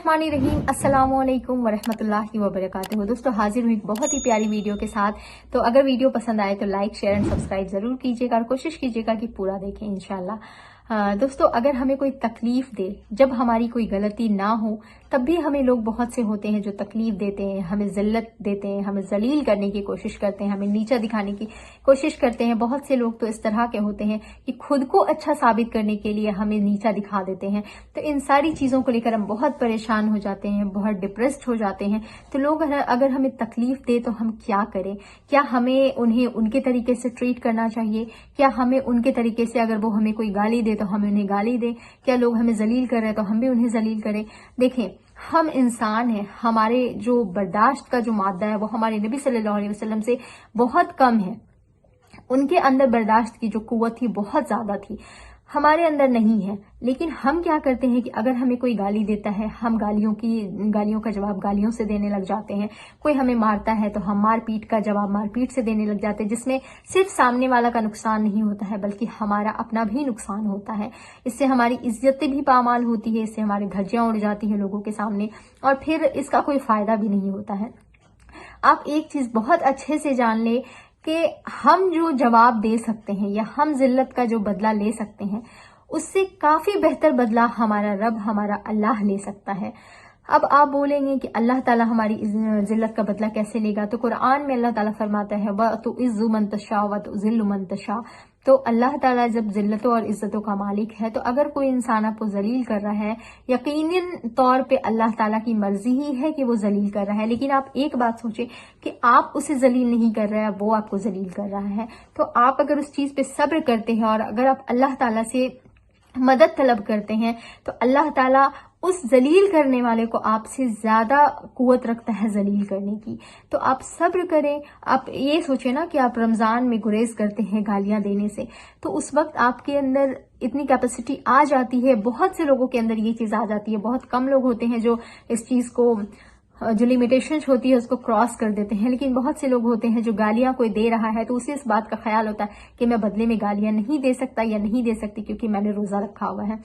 बिस्मिल्लाहिर्रहमानिर्रहीम। अस्सलामुअलैकुम वरहमतुल्लाहि वबरकातुहू। दोस्तों हाजिर हुई बहुत ही प्यारी वीडियो के साथ। तो अगर वीडियो पसंद आए तो लाइक शेयर एंड सब्सक्राइब जरूर कीजिएगा और कोशिश कीजिएगा कि पूरा देखें इंशाल्लाह। दोस्तों अगर हमें कोई तकलीफ दे, जब हमारी कोई गलती ना हो, तब भी हमें लोग बहुत से होते हैं जो तकलीफ देते हैं, हमें जिल्लत देते हैं, हमें जलील करने की कोशिश करते हैं, हमें नीचा दिखाने की कोशिश करते हैं। बहुत से लोग तो इस तरह के होते हैं कि खुद को अच्छा साबित करने के लिए हमें नीचा दिखा देते हैं। तो इन सारी चीजों को लेकर हम बहुत परेशान हो जाते हैं, बहुत डिप्रेस्ड हो जाते हैं। तो लोग अगर हमें तकलीफ दे तो हम क्या करें? क्या हमें उन्हें उनके तरीके से ट्रीट करना चाहिए? क्या हमें उनके तरीके से, अगर वो हमें कोई गाली दे तो हमें उन्हें गाली दें? क्या लोग हमें जलील कर रहे हैं तो हम भी उन्हें जलील करें? देखें, हम इंसान हैं, हमारे जो बर्दाश्त का जो मादा है वो हमारे नबी सल्लल्लाहु अलैहि वसल्लम से बहुत कम है। उनके अंदर बर्दाश्त की जो कुव्वत थी बहुत ज्यादा थी, हमारे अंदर नहीं है। लेकिन हम क्या करते हैं कि अगर हमें कोई गाली देता है, हम गालियों का जवाब गालियों से देने लग जाते हैं। कोई हमें मारता है तो हम मारपीट का जवाब मारपीट से देने लग जाते हैं, जिसमें सिर्फ सामने वाला का नुकसान नहीं होता है बल्कि हमारा अपना भी नुकसान होता है। इससे हमारी इज्जतें भी पामाल होती है, इससे हमारी धज्जियां उड़ जाती है लोगों के सामने, और फिर इसका कोई फायदा भी नहीं होता है। आप एक चीज बहुत अच्छे से जान ले कि हम जो जवाब दे सकते हैं या हम जिल्लत का जो बदला ले सकते हैं, उससे काफी बेहतर बदला हमारा रब, हमारा अल्लाह ले सकता है। अब आप बोलेंगे कि अल्लाह ताला हमारी जिल्लत का बदला कैसे लेगा? तो कुरान में अल्लाह ताला फरमाता है व तो इज़्ज़ु मन तशा व तो ज़िल्लु मन तशा। तो अल्लाह ताला जब जिल्लतों और इज्जतों का मालिक है, तो अगर कोई इंसान आपको जलील कर रहा है, यकीनन तौर पे अल्लाह ताला की मर्जी ही है कि वो जलील कर रहा है। लेकिन आप एक बात सोचें कि आप उसे जलील नहीं कर रहे हैं, वो आपको जलील कर रहा है। तो आप अगर उस चीज पे सब्र करते हैं और अगर आप अल्लाह ताला से मदद तलब करते हैं, तो अल्लाह ताला उस जलील करने वाले को आपसे ज्यादा कुव्वत रखता है जलील करने की। तो आप सब्र करें। आप ये सोचे ना कि आप रमजान में गुरेज करते हैं गालियां देने से, तो उस वक्त आपके अंदर इतनी कैपेसिटी आ जाती है, बहुत से लोगों के अंदर ये चीज आ जाती है। बहुत कम लोग होते हैं जो इस चीज को, जो लिमिटेशन होती है उसको क्रॉस कर देते हैं। लेकिन बहुत से लोग होते हैं जो गालियां कोई दे रहा है तो उसे इस बात का ख्याल होता है कि मैं बदले में गालियां नहीं दे सकता या नहीं दे सकती क्योंकि मैंने रोजा रखा हुआ है।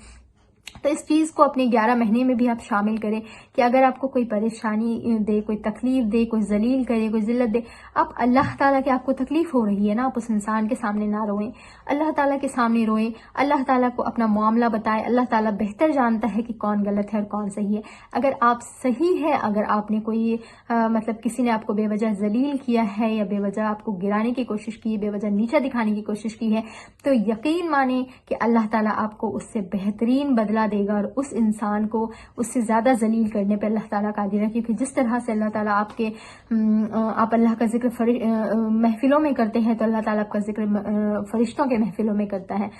तो इस चीज को अपने 11 महीने में भी आप शामिल करें कि अगर आपको कोई परेशानी दे, कोई तकलीफ दे, कोई जलील करे, कोई जिल्लत दे, आप अल्लाह ताला के, आपको तकलीफ हो रही है ना, आप उस इंसान के सामने ना रोएं, अल्लाह ताला के सामने रोएं। अल्लाह ताला को अपना मामला बताएं। अल्लाह ताला बेहतर जानता है कि कौन गलत है और कौन सही है। अगर आप सही है, अगर आपने कोई मतलब किसी ने आपको बेवजह जलील किया है या बेवजह आपको गिराने की कोशिश की है, बेवजह नीचा दिखाने की कोशिश की है, तो यकीन माने कि अल्लाह ताला आपको उससे बेहतरीन बदला देगा और उस इंसान को उससे ज्यादा जलील करने पे अल्लाह ताला कादिर है। क्योंकि जिस तरह से अल्लाह ताला आप अल्लाह का जिक्र महफिलों में करते हैं, तो अल्लाह ताला आपका जिक्र फरिश्तों के महफिलों में करता है।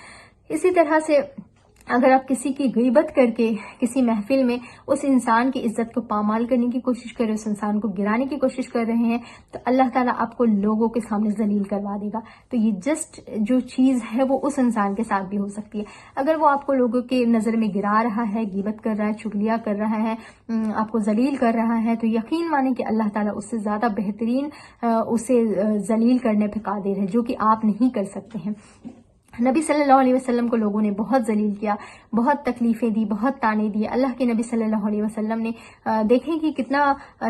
इसी तरह से अगर आप किसी की गीबत करके किसी महफिल में उस इंसान की इज्जत को पामाल करने की कोशिश कर रहे, उस इंसान को गिराने की कोशिश कर रहे हैं, तो अल्लाह ताला आपको लोगों के सामने जलील करवा देगा। तो ये जस्ट जो चीज है वो उस इंसान के साथ भी हो सकती है। अगर वो आपको लोगों के नजर में गिरा रहा है, गीबत कर रहा है, चुगलियां कर रहा है, आपको जलील कर रहा है, तो यकीन माने कि अल्लाह ताला उससे ज्यादा बेहतरीन उसे जलील करने पे कादिर है, जो कि आप नहीं कर सकते हैं। नबी सल्लल्लाहु अलैहि वसल्लम को लोगों ने बहुत जलील किया, बहुत तकलीफें दी, बहुत ताने दिए। अल्लाह के नबी सल्लल्लाहु अलैहि वसल्लम ने देखें कि कितना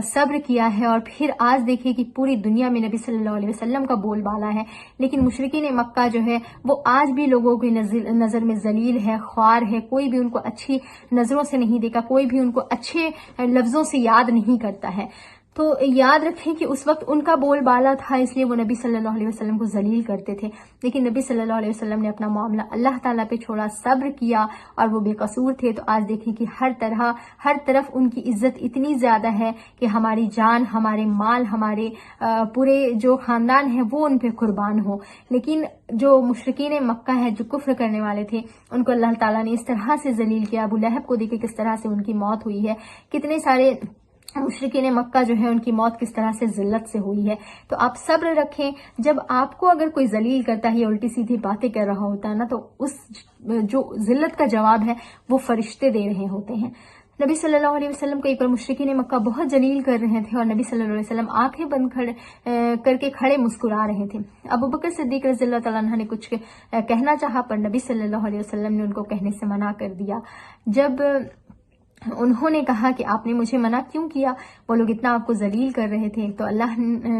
सब्र किया है, और फिर आज देखें कि पूरी दुनिया में नबी सल्लल्लाहु अलैहि वसल्लम का बोलबाला है। लेकिन मुशरिकीन मक्का जो है वो आज भी लोगों की नजर में जलील है, ख्वार है। कोई भी उनको अच्छी नजरों से नहीं देखा, कोई भी उनको अच्छे लफ्जों से याद नहीं करता है। तो याद रखें कि उस वक्त उनका बोलबाला था, इसलिए वो नबी सल्लल्लाहु अलैहि वसल्लम को जलील करते थे। लेकिन नबी सल्लल्लाहु अलैहि वसल्लम ने अपना मामला अल्लाह ताला पे छोड़ा, सब्र किया, और वो बेकसूर थे। तो आज देखें कि हर तरफ उनकी इज्जत इतनी ज्यादा है कि हमारी जान, हमारे माल, हमारे पूरे जो खानदान है वो उन पे कुर्बान हो। लेकिन जो मुशरिकीन मक्का है, जो कुफ्र करने वाले थे, उनको अल्लाह ताला ने इस तरह से जलील किया। अबू लहब को देखे किस तरह से उनकी मौत हुई है, कितने सारे मुशरिकीन मक्का जो है उनकी मौत किस तरह से जिल्लत से हुई है। तो आप सब्र रखें। जब आपको अगर कोई जलील करता है, उल्टी सीधी बातें कर रहा होता है ना, तो उस जो जिल्लत का जवाब है वो फरिश्ते दे रहे होते हैं। नबी सल्लल्लाहु अलैहि वसल्लम को एक बार मुशरिकीन मक्का बहुत जलील कर रहे थे और नबी सल्लल्लाहु अलैहि वसल्लम आंखें बंद करके खड़े मुस्कुरा रहे थे। अबू बकर सिद्दीक रज़ियल्लाहु तआला अन्हु ने कुछ कहना चाहा, पर नबी सल्लल्लाहु अलैहि वसल्लम ने उनको कहने से मना कर दिया। जब उन्होंने कहा कि आपने मुझे मना क्यों किया, वो लोग इतना आपको जलील कर रहे थे। तो अल्लाह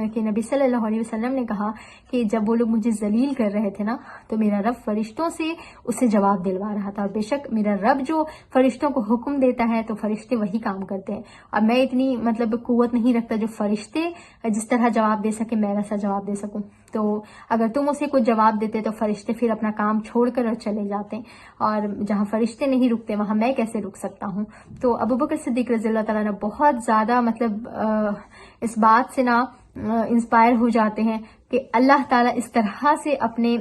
के नबी सल्लल्लाहु अलैहि वसल्लम ने कहा कि जब वो लोग मुझे जलील कर रहे थे ना, तो मेरा रब फरिश्तों से उसे जवाब दिलवा रहा था। और बेशक मेरा रब जो फरिश्तों को हुक्म देता है तो फरिश्ते वही काम करते हैं। और मैं इतनी मतलब कुव्वत नहीं रखता जो फरिश्ते जिस तरह जवाब दे सके मैं वैसा जवाब दे सकूं। तो अगर तुम उसे कुछ जवाब देते तो फरिश्ते फिर अपना काम छोड़कर और चले जाते, और जहां फरिश्ते नहीं रुकते वहां मैं कैसे रुक सकता हूं। तो अबू बकर सिद्दीक रज़ियल्लाहु ताला ने बहुत ज्यादा मतलब इस बात से ना इंस्पायर हो जाते हैं कि अल्लाह ताला इस तरह से अपने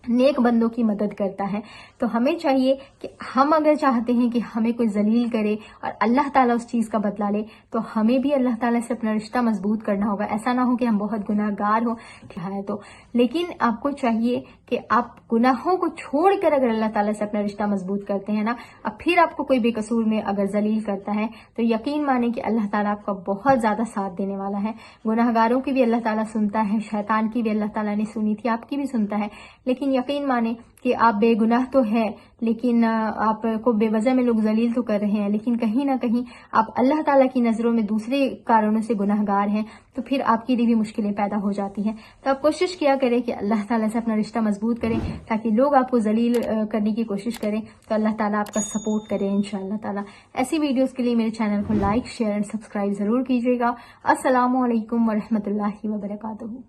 नेक बंदों की मदद करता है। तो हमें चाहिए कि हम अगर चाहते हैं कि हमें कोई जलील करे और अल्लाह ताला उस चीज का बदला ले, तो हमें भी अल्लाह ताला से अपना रिश्ता मजबूत करना होगा। ऐसा ना हो कि हम बहुत गुनाहगार हो है तो, लेकिन आपको चाहिए कि आप गुनाहों को छोड़कर अगर अल्लाह ताला से अपना रिश्ता मजबूत करते हैं ना, अब फिर आपको कोई बेकसूर में अगर जलील करता है तो यकीन माने कि अल्लाह ताला आपका बहुत ज्यादा साथ देने वाला है। गुनाहगारों की भी अल्लाह ताला सुनता है, शैतान की भी अल्लाह ताला ने सुनी थी, आपकी भी सुनता है। लेकिन यकीन माने कि आप बेगुनाह तो है, लेकिन आपको बेवजह में लोग जलील तो कर रहे हैं, लेकिन कहीं ना कहीं आप अल्लाह ताला की नजरों में दूसरे कारणों से गुनाहगार हैं, तो फिर आपके लिए भी मुश्किलें पैदा हो जाती हैं। तो आप कोशिश किया करें कि अल्लाह ताला से अपना रिश्ता मजबूत करें, ताकि लोग आपको जलील करने की कोशिश करें तो अल्लाह ताला आपका सपोर्ट करे इंशाअल्लाह ताला। ऐसी वीडियोस के लिए मेरे चैनल को लाइक शेयर एंड सब्सक्राइब जरूर कीजिएगा। अस्सलामु अलैकुम वरहमतुल्लाहि वबरकातुहू।